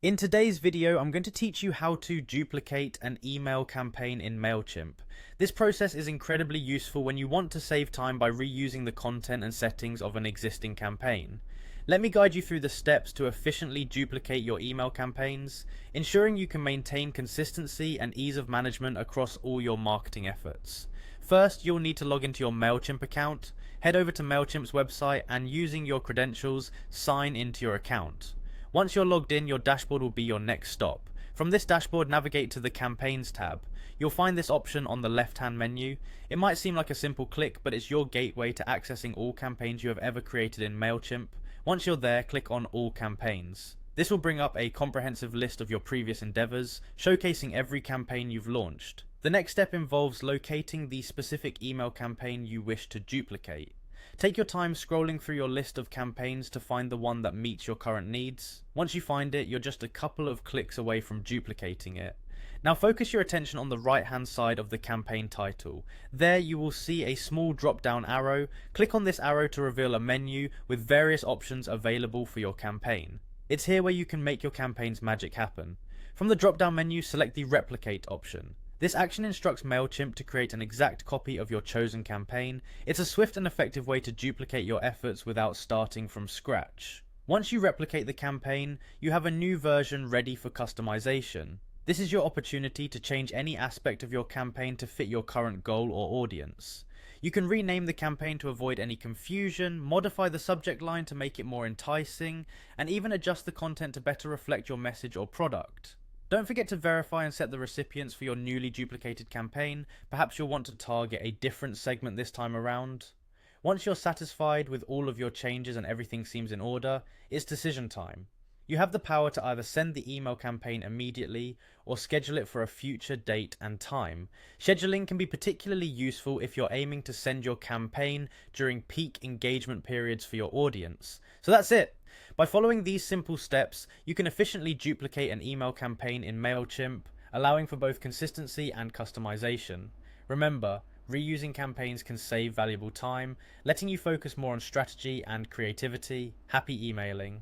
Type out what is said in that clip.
In today's video, I'm going to teach you how to duplicate an email campaign in Mailchimp. This process is incredibly useful when you want to save time by reusing the content and settings of an existing campaign. Let me guide you through the steps to efficiently duplicate your email campaigns, ensuring you can maintain consistency and ease of management across all your marketing efforts. First, you'll need to log into your Mailchimp account. Head over to Mailchimp's website and using your credentials, sign into your account. Once you're logged in, your dashboard will be your next stop. From this dashboard, navigate to the Campaigns tab. You'll find this option on the left-hand menu. It might seem like a simple click, but it's your gateway to accessing all campaigns you have ever created in Mailchimp. Once you're there, click on All Campaigns. This will bring up a comprehensive list of your previous endeavors, showcasing every campaign you've launched. The next step involves locating the specific email campaign you wish to duplicate. Take your time scrolling through your list of campaigns to find the one that meets your current needs. Once you find it, you're just a couple of clicks away from duplicating it. Now focus your attention on the right hand side of the campaign title. There you will see a small drop down arrow. Click on this arrow to reveal a menu with various options available for your campaign. It's here where you can make your campaign's magic happen. From the drop down menu, select the replicate option. This action instructs Mailchimp to create an exact copy of your chosen campaign. It's a swift and effective way to duplicate your efforts without starting from scratch. Once you replicate the campaign, you have a new version ready for customization. This is your opportunity to change any aspect of your campaign to fit your current goal or audience. You can rename the campaign to avoid any confusion, modify the subject line to make it more enticing, and even adjust the content to better reflect your message or product. Don't forget to verify and set the recipients for your newly duplicated campaign. Perhaps you'll want to target a different segment this time around. Once you're satisfied with all of your changes and everything seems in order, it's decision time. You have the power to either send the email campaign immediately or schedule it for a future date and time. Scheduling can be particularly useful if you're aiming to send your campaign during peak engagement periods for your audience. So that's it. By following these simple steps, you can efficiently duplicate an email campaign in Mailchimp, allowing for both consistency and customization. Remember, reusing campaigns can save valuable time, letting you focus more on strategy and creativity. Happy emailing.